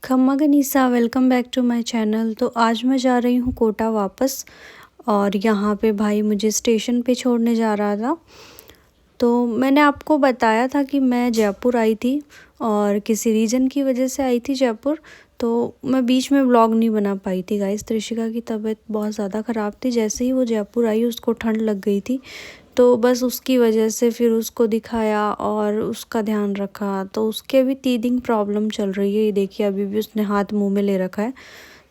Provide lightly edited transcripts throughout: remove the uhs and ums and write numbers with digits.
खम्मा गनीसा, welcome back to my channel. तो आज मैं जा रही हूँ कोटा वापस, और यहाँ पे भाई मुझे स्टेशन पे छोड़ने जा रहा था। तो मैंने आपको बताया था कि मैं जयपुर आई थी और किसी रीज़न की वजह से आई थी जयपुर। तो मैं बीच में व्लॉग नहीं बना पाई थी गाइस। त्रिशिका की तबीयत बहुत ज़्यादा ख़राब थी। जैसे ही वो जयपुर आई उसको ठंड लग गई थी, तो बस उसकी वजह से फिर उसको दिखाया और उसका ध्यान रखा। तो उसके भी टीथिंग प्रॉब्लम चल रही है। ये देखिए अभी भी उसने हाथ मुंह में ले रखा है।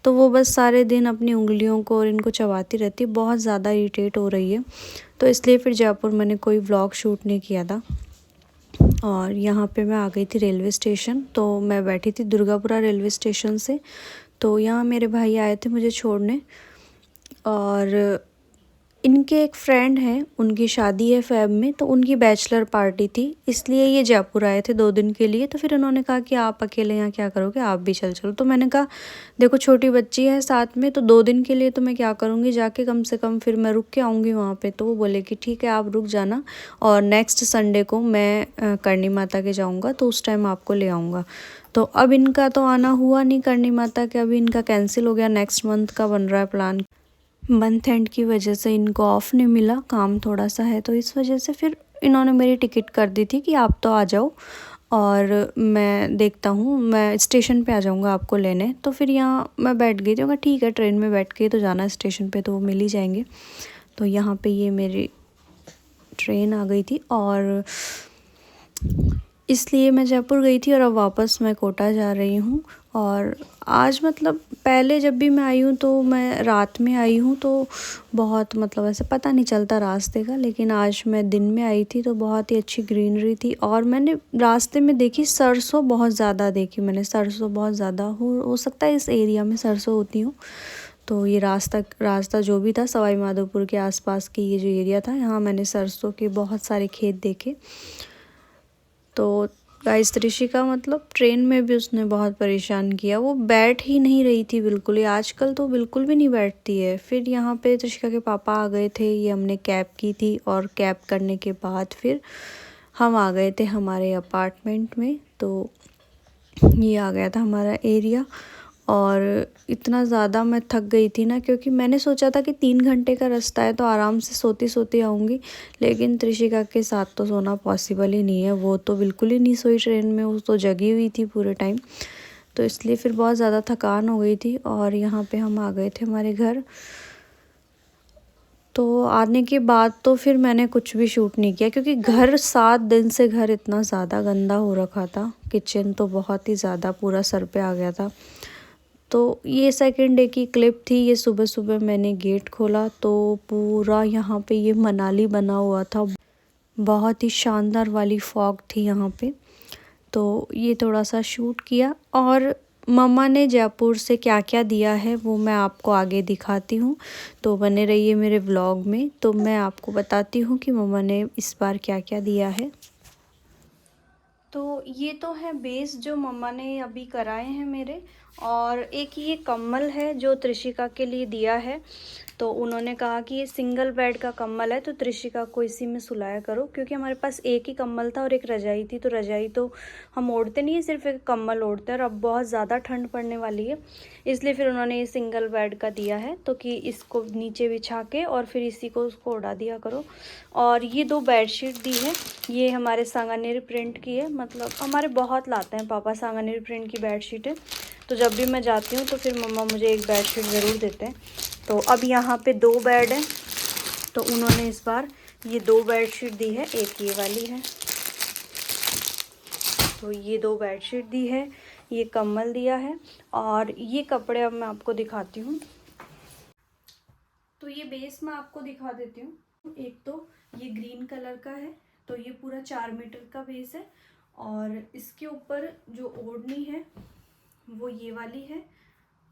तो वो बस सारे दिन अपनी उंगलियों को और इनको चबाती रहती है, बहुत ज़्यादा इरिटेट हो रही है। तो इसलिए फिर जयपुर मैंने कोई व्लॉग शूट नहीं किया था। और यहाँ पे मैं आ गई थी रेलवे स्टेशन। तो मैं बैठी थी दुर्गापुरा रेलवे स्टेशन से। तो यहाँ मेरे भाई आए थे मुझे छोड़ने, और इनके एक फ्रेंड हैं, उनकी शादी है फ़ेब में, तो उनकी बैचलर पार्टी थी, इसलिए ये जयपुर आए थे 2 दिन के लिए। तो फिर उन्होंने कहा कि आप अकेले यहाँ क्या करोगे, आप भी चलो। तो मैंने कहा देखो छोटी बच्ची है साथ में, तो 2 दिन के लिए तो मैं क्या करूँगी जाके, कम से कम फिर मैं रुक के आऊँगी वहाँ पे। तो वो बोले कि ठीक है आप रुक जाना, और नेक्स्ट संडे को मैं करणी माता के जाऊँगा, तो उस टाइम आपको ले आऊँगा। तो अब इनका तो आना हुआ नहीं करणी माता के, अभी इनका कैंसिल हो गया, नेक्स्ट मंथ का बन रहा है प्लान। मंथ एंड की वजह से इनको ऑफ नहीं मिला, काम थोड़ा सा है, तो इस वजह से फिर इन्होंने मेरी टिकट कर दी थी कि आप तो आ जाओ और मैं देखता हूँ, मैं स्टेशन पे आ जाऊँगा आपको लेने। तो फिर यहाँ मैं बैठ गई थी, ठीक है ट्रेन में बैठ के तो जाना है स्टेशन पे, तो वो मिल ही जाएंगे। तो यहाँ पे ये मेरी ट्रेन आ गई थी, और इसलिए मैं जयपुर गई थी और अब वापस मैं कोटा जा रही हूँ। और आज मतलब पहले जब भी मैं आई हूँ तो मैं रात में आई हूँ, तो बहुत मतलब ऐसे पता नहीं चलता रास्ते का। लेकिन आज मैं दिन में आई थी तो बहुत ही अच्छी ग्रीनरी थी, और मैंने रास्ते में देखी सरसों बहुत ज़्यादा देखी मैंने, सरसों बहुत ज़्यादा हो सकता है इस एरिया में सरसों होती हूँ। तो ये रास्ता जो भी था सवाई माधोपुर के आसपास की ये जो एरिया था, यहाँ मैंने सरसों के बहुत सारे खेत देखे। तो गाइस त्रिशिका मतलब ट्रेन में भी उसने बहुत परेशान किया, वो बैठ ही नहीं रही थी बिल्कुल ही, आजकल तो बिल्कुल भी नहीं बैठती है। फिर यहाँ पे त्रिशिका के पापा आ गए थे, ये हमने कैब की थी, और कैब करने के बाद फिर हम आ गए थे हमारे अपार्टमेंट में। तो ये आ गया था हमारा एरिया, और इतना ज़्यादा मैं थक गई थी ना, क्योंकि मैंने सोचा था कि 3 घंटे का रास्ता है तो आराम से सोती सोती आऊँगी। लेकिन त्रिशिका के साथ तो सोना पॉसिबल ही नहीं है, वो तो बिल्कुल ही नहीं सोई ट्रेन में, वो तो जगी हुई थी पूरे टाइम। तो इसलिए फिर बहुत ज़्यादा थकान हो गई थी, और यहाँ पे हम आ गए थे हमारे घर। तो आने के बाद तो फिर मैंने कुछ भी शूट नहीं किया, क्योंकि घर 7 दिन से घर इतना ज़्यादा गंदा हो रखा था, किचन तो बहुत ही ज़्यादा पूरा सर पे आ गया था। तो ये सेकंड डे की क्लिप थी। ये सुबह सुबह मैंने गेट खोला तो पूरा यहाँ पे ये मनाली बना हुआ था, बहुत ही शानदार वाली फॉग थी यहाँ पे। तो ये थोड़ा सा शूट किया, और मम्मा ने जयपुर से क्या क्या दिया है वो मैं आपको आगे दिखाती हूँ। तो बने रहिए मेरे व्लॉग में, तो मैं आपको बताती हूँ कि मम्मा ने इस बार क्या क्या दिया है। तो ये तो है बेस जो मम्मा ने अभी कराए हैं मेरे, और एक ये कम्बल है जो त्रिशिका के लिए दिया है। तो उन्होंने कहा कि ये सिंगल बेड का कम्बल है, तो त्रिशिका को इसी में सुलाया करो, क्योंकि हमारे पास एक ही कम्बल था और एक रजाई थी। तो रजाई तो हम ओढ़ते नहीं है, सिर्फ एक कम्बल ओढ़ते हैं, और अब बहुत ज़्यादा ठंड पड़ने वाली है, इसलिए फिर उन्होंने ये सिंगल बेड का दिया है। तो कि इसको नीचे बिछा के और फिर इसी को उसको उड़ा दिया करो। और ये 2 बेडशीट दी है, ये हमारे सांगानेरी प्रिंट की है, मतलब हमारे बहुत लाते हैं पापा सांगानेरी प्रिंट की बेडशीट है। तो जब भी मैं जाती हूँ तो फिर मम्मा मुझे एक बेडशीट ज़रूर देते हैं। तो अब यहाँ पे 2 बेड हैं, तो उन्होंने इस बार ये 2 बेडशीट दी है, एक ये वाली है। तो ये 2 बेडशीट दी है, ये कम्बल दिया है, और ये कपड़े अब मैं आपको दिखाती हूँ। तो ये बेस मैं आपको दिखा देती हूँ। एक तो ये ग्रीन कलर का है, तो ये पूरा 4 मीटर का बेस है, और इसके ऊपर जो ओढ़नी है वो ये वाली है।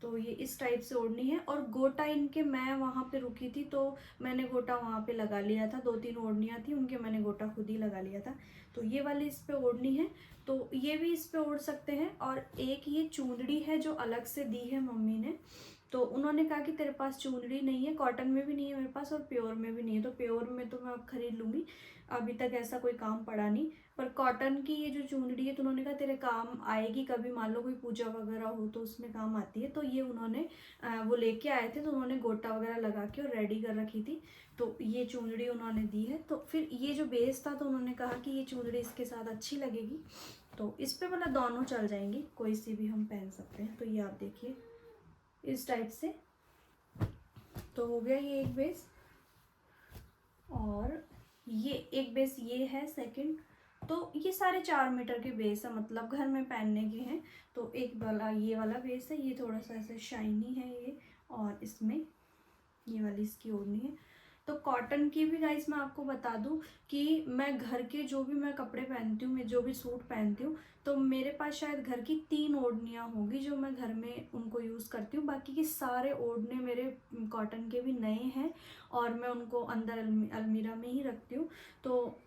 तो ये इस टाइप से ओढ़नी है, और गोटा इनके मैं वहाँ पे रुकी थी तो मैंने गोटा वहाँ पे लगा लिया था, 2-3 ओढ़नियाँ थी उनके, मैंने गोटा खुद ही लगा लिया था। तो ये वाली इस पे ओढ़नी है, तो ये भी इस पे ओढ़ सकते हैं। और एक ये चूंदड़ी है जो अलग से दी है मम्मी ने, तो उन्होंने कहा कि तेरे पास चुनरी नहीं है, कॉटन में भी नहीं है मेरे पास और प्योर में भी नहीं है, तो प्योर में तो मैं अब खरीद लूँगी, अभी तक ऐसा कोई काम पड़ा नहीं, पर कॉटन की ये जो चुनरी है तो उन्होंने कहा तेरे काम आएगी, कभी मान लो कोई पूजा वगैरह हो तो उसमें काम आती है। तो ये उन्होंने वो लेके आए थे, तो उन्होंने गोटा वगैरह लगा के और रेडी कर रखी थी, तो ये चुनरी उन्होंने दी है। तो फिर ये जो बेस था तो उन्होंने कहा कि ये चुनरी इसके साथ अच्छी लगेगी, तो इस पर मतलब दोनों चल जाएंगी, कोई सी भी हम पहन सकते हैं। तो ये आप देखिए इस टाइप से, तो हो गया ये एक बेस, और ये एक बेस ये है सेकंड। तो ये सारे 4 मीटर के बेस है, मतलब घर में पहनने के हैं। तो एक वाला ये वाला बेस है, ये थोड़ा सा ऐसे शाइनी है ये, और इसमें ये वाली इसकी ओढ़नी है। तो कॉटन की भी गाइस मैं आपको बता दूं कि मैं घर के जो भी मैं कपड़े पहनती हूँ, मैं जो भी सूट पहनती हूँ, तो मेरे पास शायद घर की 3 ओढ़नियाँ होगी जो मैं घर में उनको यूज़ करती हूँ। बाकी के सारे ओढ़ने मेरे कॉटन के भी नए हैं और मैं उनको अंदर अलमीरा में ही रखती हूँ। तो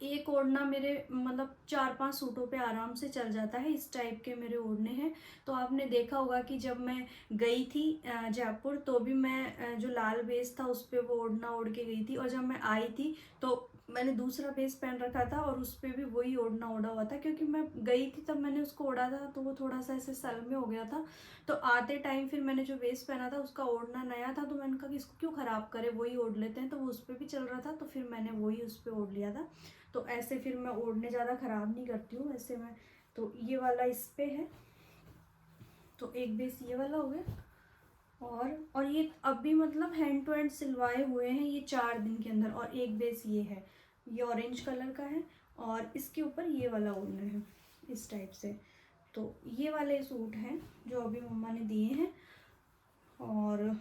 एक ओढ़ना मेरे मतलब 4-5 सूटों पे आराम से चल जाता है, इस टाइप के मेरे ओढ़ने हैं। तो आपने देखा होगा कि जब मैं गई थी जयपुर, तो भी मैं जो लाल बेस था उस पर वो ओढ़ना ओढ़ के गई थी, और जब मैं आई थी तो मैंने दूसरा बेस पहन रखा था और उस पर भी वही ओढ़ना ओढ़ा हुआ था, क्योंकि मैं गई थी तब मैंने उसको ओढ़ा था तो वो थोड़ा सा ऐसे सल में हो गया था। तो आते टाइम फिर मैंने जो बेस पहना था उसका ओढ़ना नया था, तो मैंने कहा कि इसको क्यों ख़राब करे, वही ओढ़ लेते हैं। तो वो उस पर भी चल रहा था, तो फिर मैंने वही उस पर ओढ़ लिया था। तो ऐसे फिर मैं ओढ़ने ज़्यादा ख़राब नहीं करती हूँ ऐसे मैं। तो ये वाला इस पे है, तो एक बेस ये वाला हो गया, और ये अभी मतलब हैंड टू हैंड सिलवाए हुए हैं ये 4 दिन के अंदर। और एक बेस ये है, ये ऑरेंज कलर का है, और इसके ऊपर ये वाला ओढ़ना है इस टाइप से। तो ये वाले सूट हैं जो अभी मम्मा ने दिए हैं, और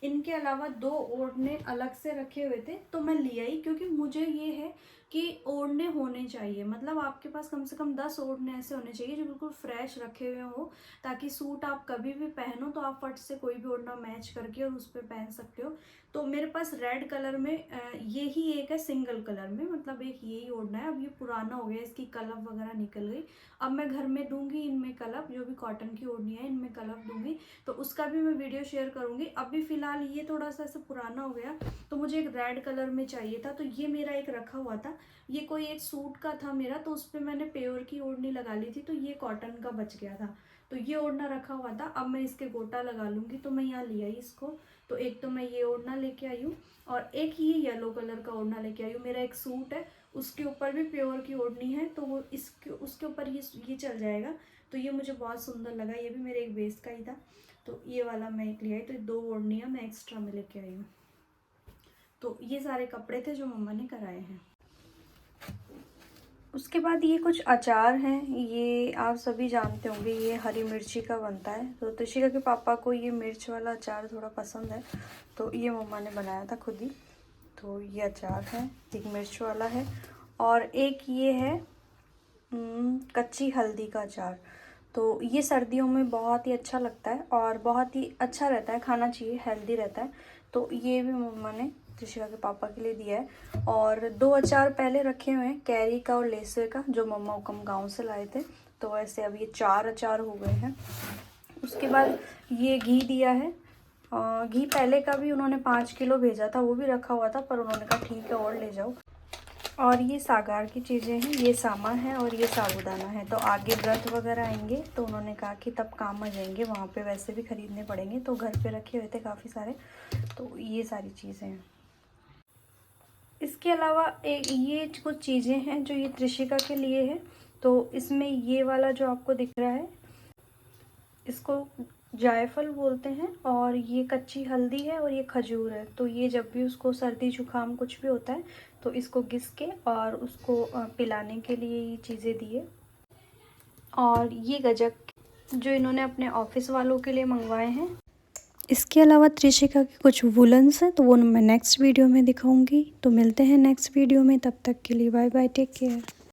इनके अलावा 2 ओढ़ने अलग से रखे हुए थे तो मैं ले आई, क्योंकि मुझे ये है कि ओढ़ने होने चाहिए, मतलब आपके पास कम से कम 10 ओढ़ने ऐसे होने चाहिए जो बिल्कुल फ्रेश रखे हुए हो, ताकि सूट आप कभी भी पहनो तो आप फट से कोई भी ओढ़ना मैच करके और उस पर पहन सकते हो। तो मेरे पास रेड कलर में ये ही एक है सिंगल कलर में, मतलब एक यही ओढ़ना है। अब ये पुराना हो गया, इसकी कलफ वगैरह निकल गई। अब मैं घर में दूंगी इनमें कलफ, जो भी कॉटन की ओढ़नी है इनमें कलफ दूंगी, तो उसका भी मैं वीडियो शेयर करूंगी। अभी फिलहाल ये थोड़ा सा ऐसा पुराना हो गया, तो मुझे एक रेड कलर में चाहिए था, तो ये मेरा एक रखा हुआ था। ये कोई एक सूट का था मेरा, तो उस पर मैंने प्योर की ओढ़नी लगा ली थी, तो ये कॉटन का बच गया था, तो ये ओढ़ना रखा हुआ था। अब मैं इसके गोटा लगा लूँगी, तो मैं यहाँ ले आई इसको। तो एक तो मैं ये ओढ़ना लेके आई हूँ, और एक ये येलो कलर का ओढ़ना लेके आई हूँ। मेरा एक सूट है उसके ऊपर भी प्योर की ओढ़नी है, तो वो इसके उसके ऊपर ये चल जाएगा। तो ये मुझे बहुत सुंदर लगा, ये भी मेरे एक बेस का ही था, तो ये वाला मैं एक ले आई। तो 2 ओढ़नियाँ मैं एक्स्ट्रा में लेके आई हूँ। तो ये सारे कपड़े थे जो मम्मा ने कराए हैं। उसके बाद ये कुछ अचार हैं, ये आप सभी जानते होंगे, ये हरी मिर्ची का बनता है। तो त्रिशिका के पापा को ये मिर्च वाला अचार थोड़ा पसंद है, तो ये मम्मा ने बनाया था खुद ही। तो ये अचार है, एक मिर्च वाला है, और एक ये है कच्ची हल्दी का अचार। तो ये सर्दियों में बहुत ही अच्छा लगता है और बहुत ही अच्छा रहता है, खाना चाहिए, हेल्दी रहता है। तो ये भी मम्मा ने त्रिशिका के पापा के लिए दिया है। और 2 अचार पहले रखे हुए हैं, कैरी का और लेसवे का, जो मम्मा उकम गांव से लाए थे। तो ऐसे अब ये 4 अचार हो गए हैं। उसके बाद ये घी दिया है, घी पहले का भी उन्होंने 5 किलो भेजा था, वो भी रखा हुआ था, पर उन्होंने कहा ठीक है और ले जाओ। और ये सागार की चीज़ें हैं, ये सामान है और ये साबूदाना है। तो आगे व्रत वगैरह आएंगे तो उन्होंने कहा कि तब काम आ जाएंगे, वहाँ पे वैसे भी ख़रीदने पड़ेंगे, तो घर पे रखे हुए थे काफ़ी सारे। तो ये सारी चीज़ें हैं। इसके अलावा एक ये कुछ चीज़ें हैं जो ये त्रिशिका के लिए है। तो इसमें ये वाला जो आपको दिख रहा है, इसको जायफल बोलते हैं, और ये कच्ची हल्दी है और ये खजूर है। तो ये जब भी उसको सर्दी जुकाम कुछ भी होता है तो इसको घिस के और उसको पिलाने के लिए ये चीज़ें दिए। और ये गजक जो इन्होंने अपने ऑफिस वालों के लिए मंगवाए हैं। इसके अलावा त्रिशिका के कुछ वुलन्स हैं, तो वो मैं नेक्स्ट वीडियो में दिखाऊंगी। तो मिलते हैं नेक्स्ट वीडियो में, तब तक के लिए बाय बाय, टेक केयर।